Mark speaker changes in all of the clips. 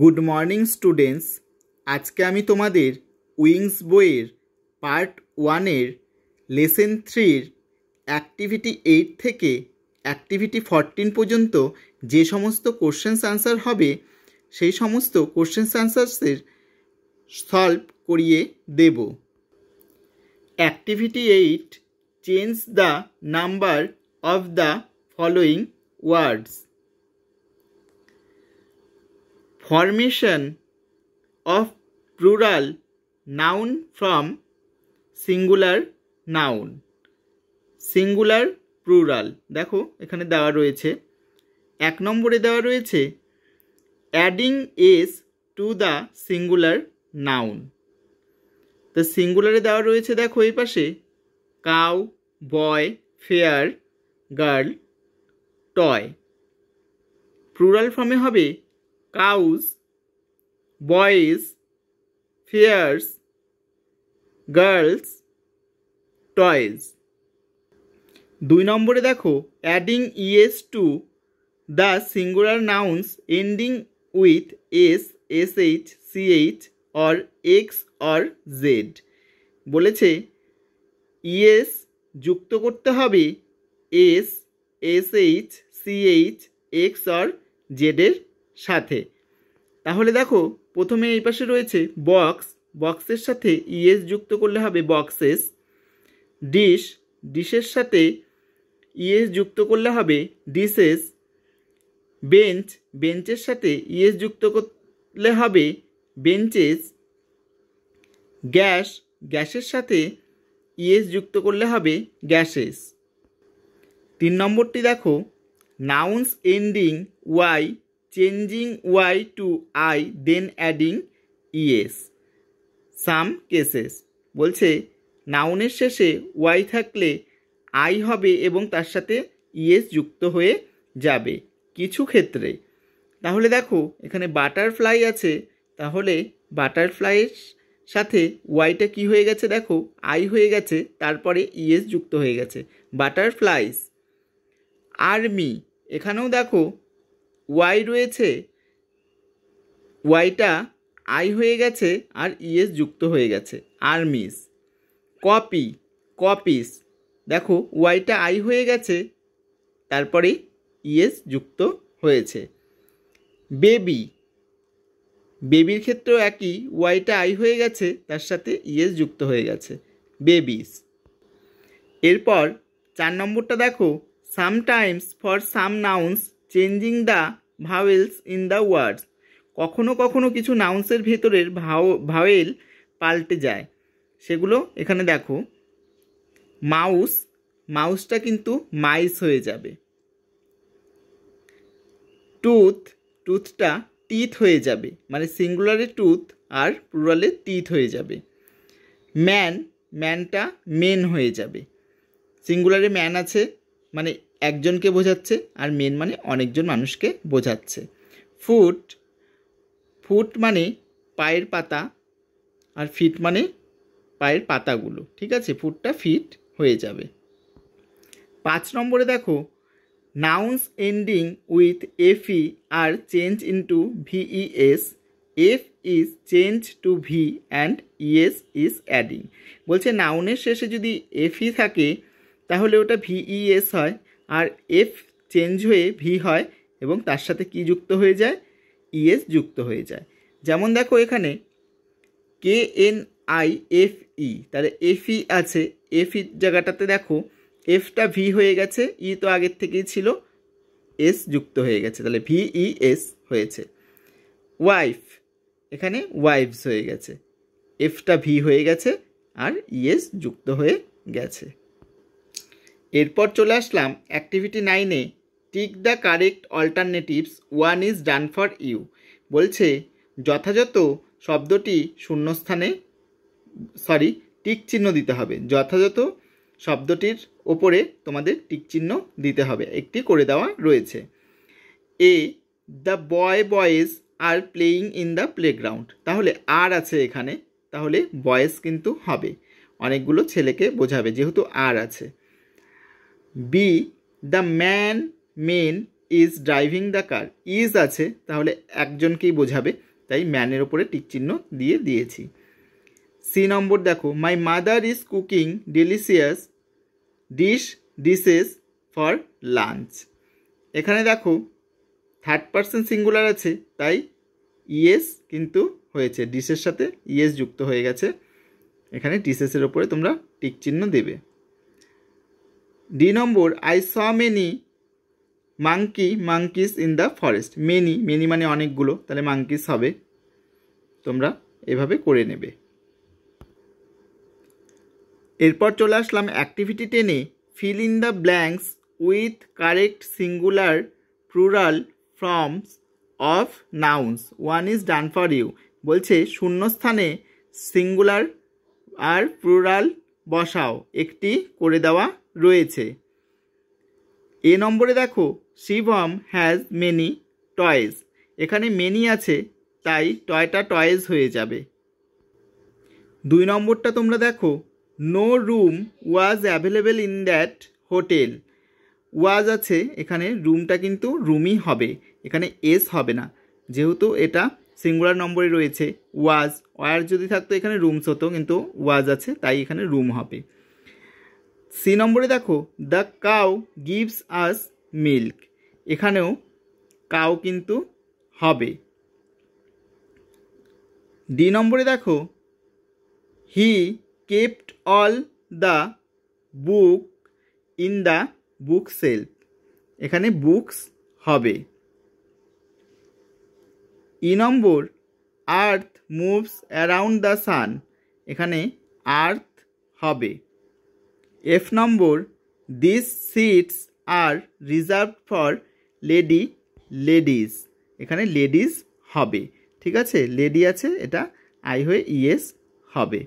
Speaker 1: Good morning students. আজকে আমি তোমাদের উইংস বইয়ের পার্ট 1-এর লেসন 3-র অ্যাক্টিভিটি 8 থেকে অ্যাক্টিভিটি 14 পর্যন্ত যে সমস্ত কোশ্চেন্স আনসার হবে সেই সমস্ত কোশ্চেন্স আনসার্সের সলভ করিয়ে দেব। Activity 8, change the number of the following words. Formation of plural noun from singular noun. Singular plural দেখো এখানে দেওয়া রয়েছে। 1 নম্বরে দেওয়া রয়েছে adding S to the singular noun. তো সিঙ্গুলারে দেওয়া রয়েছে দেখো এই পাশে cow, boy, fair, girl, toy. Plural ফর্মে হবে cows, boys, fairs, girls, toys। 2 নম্বরে দেখো adding es to the singular nouns ending with s, sh, ch or x or z। বলেছে es যুক্ত করতে হবে s, sh, ch, x or z এর সাথে। তাহলে দেখো প্রথমে এই পাশে রয়েছে বক্স, বক্সের সাথে ইএস যুক্ত করলে হবে বক্সেস। ডিশ, ডিশের সাথে ইএস যুক্ত করলে হবে ডিশেস। বেঞ্চ, বেঞ্চের সাথে ইএস যুক্ত করলে হবে বেঞ্চেস। গ্যাস, গ্যাসের সাথে ইএস যুক্ত করলে হবে গ্যাসেস। 3 নম্বরটি দেখো nouns ending y changing y to I then adding es some cases। বলছে নাউনের শেষে y থাকলে I হবে এবং তার সাথে es যুক্ত হয়ে যাবে কিছু ক্ষেত্রে। তাহলে দেখো এখানে বাটারফ্লাই আছে, তাহলে বাটারফ্লাইয়ের সাথে ওয়াইটা কি হয়ে গেছে দেখো I হয়ে গেছে, তারপরে es যুক্ত হয়ে গেছে বাটারফ্লাইস। আর্মি, এখানেও দেখো ওয়াই রয়েছে, ওয়াইটা আই হয়ে গেছে আর ইএস যুক্ত হয়ে গেছে আর্মিস। কপি, কপিস, দেখো ওয়াইটা আই হয়ে গেছে তারপরে ইএস যুক্ত হয়েছে। বেবি, বেবির ক্ষেত্রেও একই, ওয়াইটা আই হয়ে গেছে তার সাথে ইএস যুক্ত হয়ে গেছে বেবিস। এরপর 4 নম্বরটা দেখো sometimes for some nouns changing the vowels in the words. কখনো কখনো কিছু নাউন্সের ভেতরের ভাওয়েল পাল্টে যায়, সেগুলো এখানে দেখো মাউস, মাউসটা কিন্তু মাইস হয়ে যাবে। টুথ, টুথটা টিথ হয়ে যাবে, মানে সিঙ্গুলারে টুথ আর প্লুরালে টিথ হয়ে যাবে। ম্যান, ম্যানটা মেন হয়ে যাবে। সিঙ্গুলারে ম্যান আছে মানে একজনকে বোঝাচ্ছে আর মেন মানে অনেকজন মানুষকে বোঝাচ্ছে। ফুট, ফুট মানে পায়ের পাতা আর ফিট মানে পায়ের পাতাগুলো, ঠিক আছে, ফুটটা ফিট হয়ে যাবে। 5 নম্বরে দেখো নাউন্স এন্ডিং উইথ এফই আর change into V E S, F is change to V and E S is adding. বলছে নাউনের শেষে যদি এফই থাকে তাহলে ওটা ভিইএস হয় আর এফ চেঞ্জ হয়ে ভি হয় এবং তার সাথে কি যুক্ত হয়ে যায় ইএস যুক্ত হয়ে যায়। যেমন দেখো এখানে KNIFE, তাহলে এফই আছে, এফই জায়গাটাতে দেখো এফটা ভি হয়ে গেছে, ই তো আগের থেকেই ছিল, এস যুক্ত হয়ে গেছে, তাহলে ভিইএস হয়েছে। ওয়াইফ, এখানে ওয়াইভস হয়ে গেছে, এফটা ভি হয়ে গেছে আর ইএস যুক্ত হয়ে গেছে। এরপর চলে আসলাম অ্যাক্টিভিটি 9-এ tick the correct alternatives, 1 is done for you. বলছে যথাযথ শব্দটি শূন্যস্থানে টিক চিহ্ন দিতে হবে, যথাযথ শব্দটির ওপরে তোমাদের টিক চিহ্ন দিতে হবে, একটি করে দেওয়া রয়েছে। A the boys are playing in the playground, তাহলে আর আছে এখানে, তাহলে বয়েজ কিন্তু হবে, অনেকগুলো ছেলেকে বোঝাবে যেহেতু আর আছে। B the men is driving the car. Is আছে, তাহলে একজনকেই বোঝাবে, তাই ম্যানের ওপরে টিক চিহ্ন দিয়ে দিয়েছি। সি নম্বর দেখো, my mother is cooking delicious dishes for lunch. এখানে দেখো থার্ড পারসন সিঙ্গুলার আছে, তাই ইয়েস কিন্তু হয়েছে, ডিশের সাথে ইয়েস যুক্ত হয়ে গেছে। এখানে ডিশেসের ওপরে তোমরা টিক চিহ্ন দেবে। D number, I saw many monkeys in the forest. Many মানে অনেকগুলো, তাহলে মাঙ্কিস হবে, তোমরা এভাবে করে নেবে। এরপর চলে আসলাম অ্যাক্টিভিটি 10-এ, fill in the blanks with correct singular plural forms of nouns, one is done for you. বলছে শূন্যস্থানে সিঙ্গুলার আর প্লুরাল বসাও, একটি করে দেওয়া রয়েছে। এ নম্বরে দেখো, শিবম হ্যাজ মেনি টয়েস। এখানে মেনি আছে, তাই টয়টা টয়েস হয়ে যাবে। 2 নম্বরটা তোমরা দেখো, no room was available in that hotel. Was আছে, এখানে রুমটা কিন্তু রুমই হবে, এখানে এস হবে না, যেহেতু এটা সিঙ্গুলার নম্বরে রয়েছে। ওয়াজ, ওয়ার যদি থাকতো এখানে রুমস হতো, কিন্তু ওয়াজ আছে তাই এখানে রুম হবে। সি নম্বরে দেখো, the cow gives us milk. এখানেও কাউ কিন্তু হবে। ডি নম্বরে দেখো, he kept all the book in the book shelf. এখানে বুকস হবে। ই নম্বর, earth moves around the sun. এখানে আর্থ হবে। এফ নম্বর, this seats are reserved for ladies. এখানে লেডিজ হবে, ঠিক আছে, লেডি আছে, এটা আই হয়ে ইএস হবে।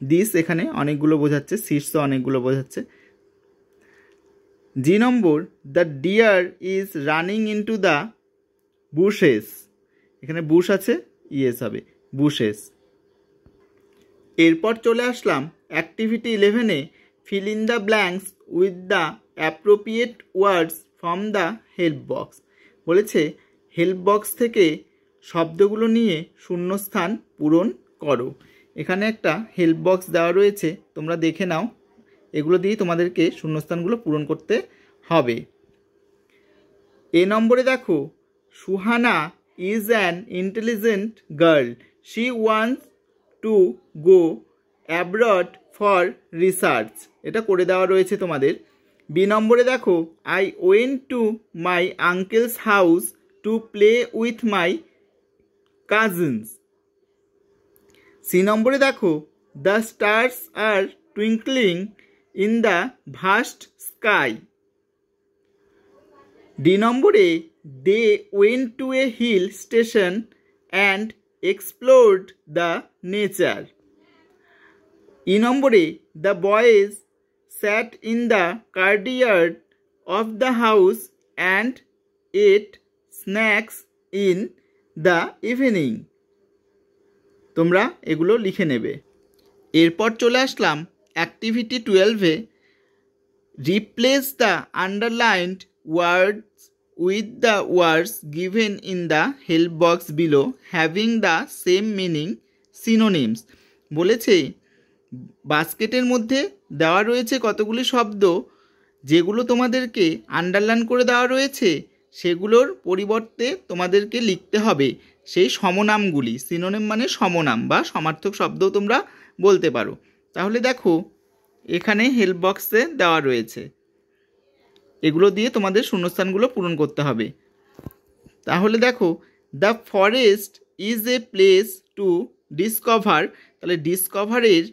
Speaker 1: দিস এখানে অনেকগুলো বোঝাচ্ছে, সিটসও অনেকগুলো বোঝাচ্ছে। জি নম্বর, the deer is running into the bushes. এখানে বুশ আছে, ইয়েস হবে, বুশেস। এরপর চলে আসলাম অ্যাক্টিভিটি 11-এ, fill in the blanks with the appropriate words from the help box. বলেছে হেল্প বক্স থেকে শব্দগুলো নিয়ে শূন্যস্থান পূরণ করো। এখানে একটা হেল্প বক্স দেওয়া রয়েছে, তোমরা দেখে নাও, এগুলো দিয়ে তোমাদেরকে শূন্যস্থানগুলো পূরণ করতে হবে। এ নম্বরে দেখো, Suhana is an intelligent girl, she wants to go abroad for research. এটা করে দেওয়া রয়েছে তোমাদের। বি নম্বরে দেখো, I went to my uncle's house to play with my cousins. C নম্বরে দেখো, the stars are twinkling in the vast sky. D নম্বরে, they went to a hill station and explored the nature. E নম্বরে, the boys sat in the courtyard of the house and at snacks in the evening. তোমরা এগুলো লিখে নেবে। এরপর চলে আসলাম activity 12-এ, replace the underlined words with the words given in the help box below having the same meaning synonyms. বলেছে বাস্কেটের মধ্যে দেওয়া রয়েছে কতগুলি শব্দ, যেগুলো তোমাদেরকে আন্ডারলাইন করে দেওয়া রয়েছে সেগুলোর পরিবর্তে তোমাদেরকে লিখতে হবে সেই সমনামগুলি। সিনোনিম মানে সমনাম বা সমার্থক শব্দও তোমরা বলতে পারো। তাহলে দেখো এখানে হেল্প বক্সে দেওয়া রয়েছে, এগুলো দিয়ে তোমাদের শূন্যস্থানগুলো পূরণ করতে হবে। তাহলে দেখো, the forest is a place to discover. তাহলে ডিসকভারের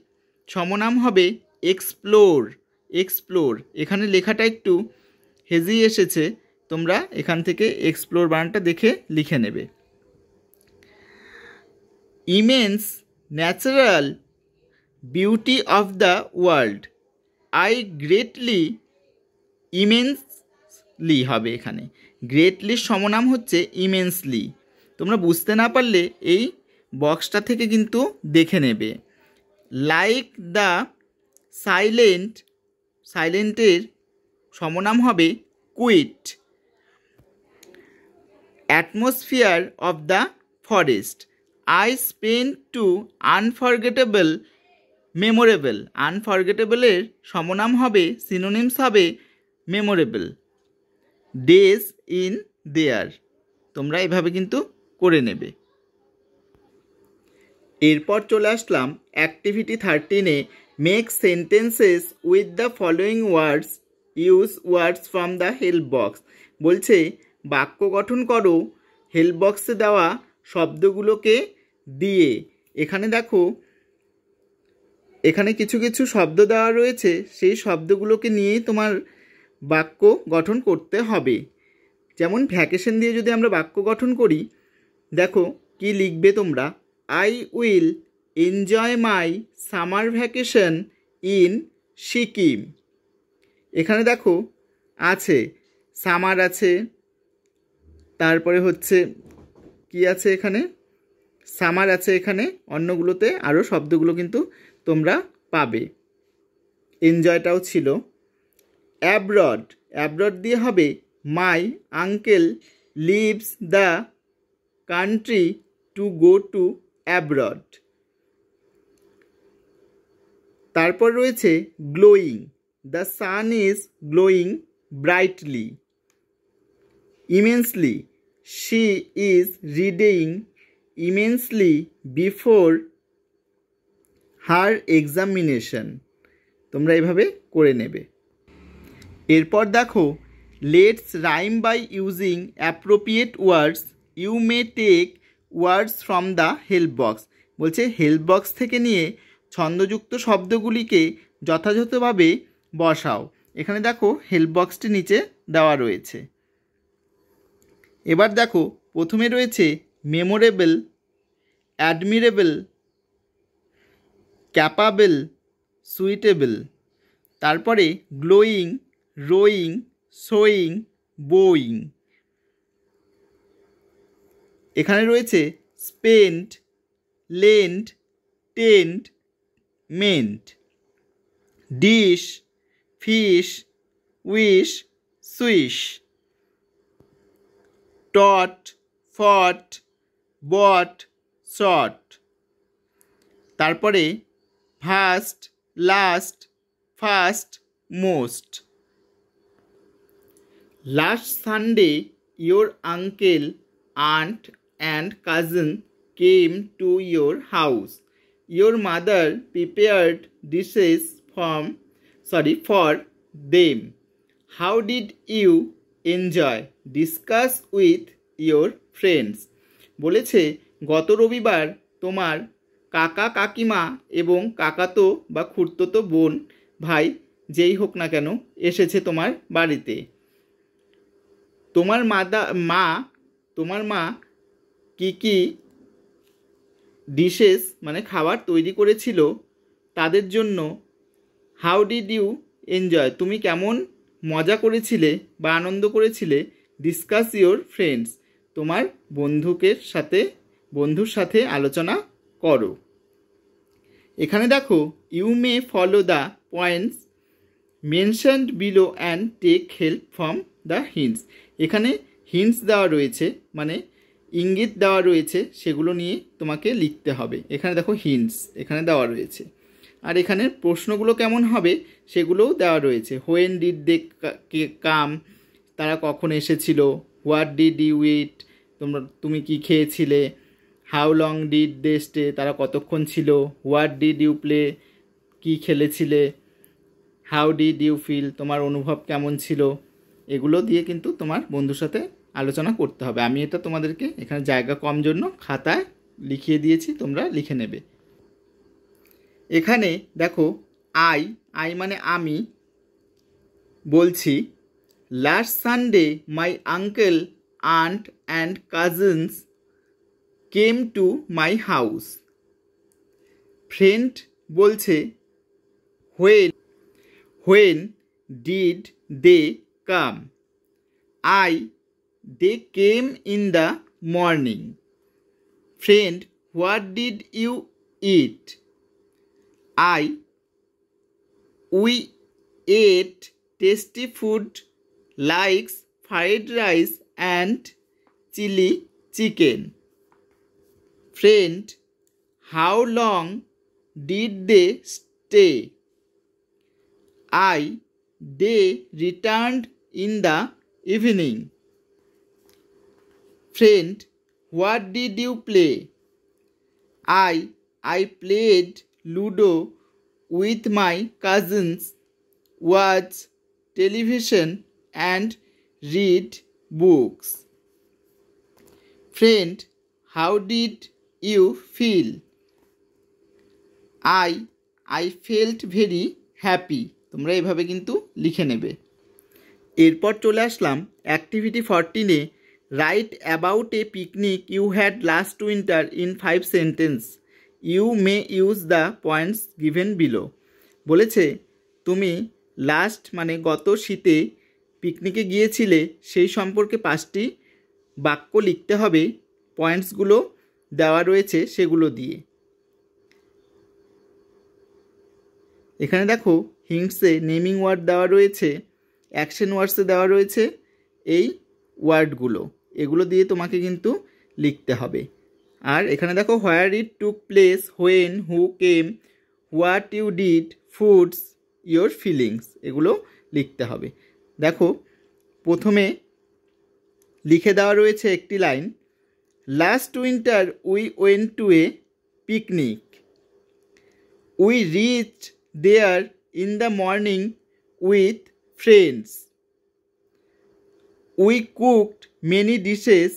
Speaker 1: সমনাম হবে এক্সপ্লোর। এখানে লেখাটা একটু হেজি এসেছে, তোমরা এখান থেকে এক্সপ্লোর বানানটা দেখে লিখে নেবে। Immense natural beauty of the world, I greatly, immensely হবে এখানে, গ্রেটলির সমনাম হচ্ছে ইমেন্সলি। তোমরা বুঝতে না পারলে এই বক্সটা থেকে কিন্তু দেখে নেবে। লাইক দ্য সাইলেন্টের সমনাম হবে quiet. Atmosphere of the forest. I spend two unforgettable memorable. আনফরগেটেবলের সমনাম হবে, সিনোনিমস হবে মেমোরেবল। Days in their. তোমরা এভাবে কিন্তু করে নেবে। এরপর চলে আসলাম অ্যাক্টিভিটি 13-এ। Make sentences with the following words, use words from the help box. বলছে বাক্য গঠন করো হেল্প বক্সে দেওয়া শব্দগুলোকে দিয়ে। এখানে দেখো, এখানে কিছু কিছু শব্দ দেওয়া রয়েছে, সেই শব্দগুলোকে নিয়েই তোমার বাক্য গঠন করতে হবে। যেমন ভ্যাকেশন দিয়ে যদি আমরা বাক্য গঠন করি, দেখো কি লিখবে তোমরা। I will enjoy my summer vacation in Sikkim. এখানে দেখো আছে সামার আছে, তারপরে হচ্ছে কি আছে, এখানে সামার আছে, এখানে অন্যগুলোতে আরও শব্দগুলো কিন্তু তোমরা পাবে। এনজয়টাও ছিল। অ্যাব্রড, অ্যাব্রড দিয়ে হবে my uncle leaves the country to go to abroad. তারপর রয়েছে glowing, the sun is glowing brightly. Immensely, she is reading immensely before her examination. তোমরা এভাবে করে নেবে। এরপর দেখো, let's rhyme by using appropriate words, you may take words from the help box. বলছে help box থেকে নিয়ে ছন্দযুক্ত শব্দগুলিকে যথাযথভাবে বসাও। এখানে দেখো হেল্প বক্সটি নিচে দেওয়া রয়েছে। এবার দেখো প্রথমে রয়েছে মেমোরেবল, অ্যাডমিরেবল, ক্যাপাবেল, সুইটেবল। তারপরে গ্লোয়িং, রোয়িং, শোয়িং, বোয়িং। এখানে রয়েছে spent, lend, tent, meant. Dish, fish, wish, swish. Taught, fought, bought, sought. তারপরে first, last, first, most. Last Sunday your uncle, aunt and cousin came to your house. Your mother prepared dishes for them. How did you enjoy? Discuss with your friends. বলেছে গত রবিবার তোমার কাকা কাকিমা এবং কাকাতো বা খুড়তুতো বোন ভাই যেই হোক না কেন এসেছে তোমার বাড়িতে। তোমার মা কি কি ডিশেস মানে খাবার তৈরি করেছিল তাদের জন্য। হাউ ডিড ইউ এনজয়, তুমি কেমন মজা করেছিলে বা আনন্দ করেছিলে। ডিসকাস ইয়োর ফ্রেন্ডস, তোমার বন্ধুর সাথে আলোচনা করো। এখানে দেখো you may follow the points mentioned below and take help from the hints. এখানে হিন্টস দেওয়া রয়েছে, মানে ইঙ্গিত দেওয়া রয়েছে, সেগুলো নিয়ে তোমাকে লিখতে হবে। এখানে দেখো হিন্টস এখানে দেওয়া রয়েছে। আর এখানে প্রশ্নগুলো কেমন হবে সেগুলোও দেওয়া রয়েছে। হোয়েন ডিড দে কাম, তারা কখন এসেছিল। হোয়াট ডিড ইউ ইট, তুমি কি খেয়েছিলে। How long did they stay, তারা কতক্ষণ ছিল। হোয়াট ডিড ইউ প্লে, কি খেলেছিলে। হাউ ডিড ইউ ফিল, তোমার অনুভব কেমন ছিল। এগুলো দিয়ে কিন্তু তোমার বন্ধুর সাথে আলোচনা করতে হবে। আমি এটা তোমাদেরকে এখানে জায়গা কম জন্য খাতায় লিখিয়ে দিয়েছি, তোমরা লিখে নেবে। এখানে দেখো আই মানে আমি বলছি, last Sunday my uncle, aunt and cousins came to my house. Friend বলছে when did they come. they came in the morning. Friend, what did you eat? We ate tasty food like fried rice and chili chicken. Friend, how long did they stay? They returned in the evening. Friend, what did you play? I played Ludo with my cousins, watch television and read books. Friend, how did you feel? I felt very happy. তোমরা এইভাবে কিন্তু লিখে নেবে। এরপর চলে আসলাম activity 14-এ। Write about a picnic you had last winter in 5 sentence. You may use the points given below. বলেছে তুমি লাস্ট মানে গত শীতে পিকনিকে গিয়েছিলে সেই সম্পর্কে 5টি বাক্য লিখতে হবে, পয়েন্টসগুলো দেওয়া রয়েছে সেগুলো দিয়ে। এখানে দেখো হিন্টসে নেমিং ওয়ার্ড দেওয়া রয়েছে, অ্যাকশন ওয়ার্ডসে দেওয়া রয়েছে এই ওয়ার্ডগুলো, এগুলো দিয়ে তোমাকে কিন্তু লিখতে হবে। আর এখানে দেখো where it took place, when, who came, what you did, foods, your feelings, এগুলো লিখতে হবে। দেখো প্রথমে লিখে দেওয়া রয়েছে একটি line, last winter we went to a picnic, we reach there in the morning with friends. We cooked many dishes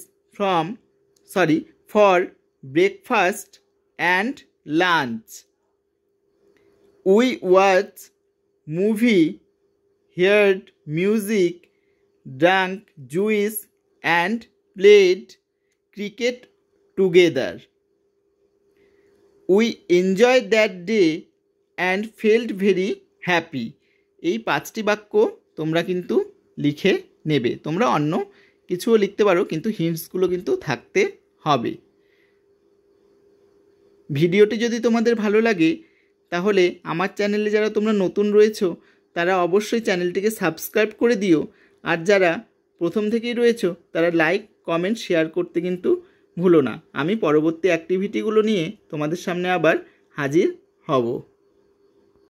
Speaker 1: for breakfast and lunch. We watched movie, heard music, drank juice and played cricket together. We enjoyed that day and felt very happy. এই 5টি বাক্য তোমরা কিন্তু লিখে নেবে। তোমরা অন্য কিছুও লিখতে পারো, কিন্তু হিন্টসগুলো কিন্তু থাকতে হবে। ভিডিওটি যদি তোমাদের ভালো লাগে তাহলে আমার চ্যানেলে যারা তোমরা নতুন রয়েছো তারা অবশ্যই চ্যানেলটিকে সাবস্ক্রাইব করে দিও, আর যারা প্রথম থেকেই রয়েছো তারা লাইক, কমেন্ট, শেয়ার করতে কিন্তু ভুলো না। আমি পরবর্তী অ্যাক্টিভিটিগুলো নিয়ে তোমাদের সামনে আবার হাজির হব।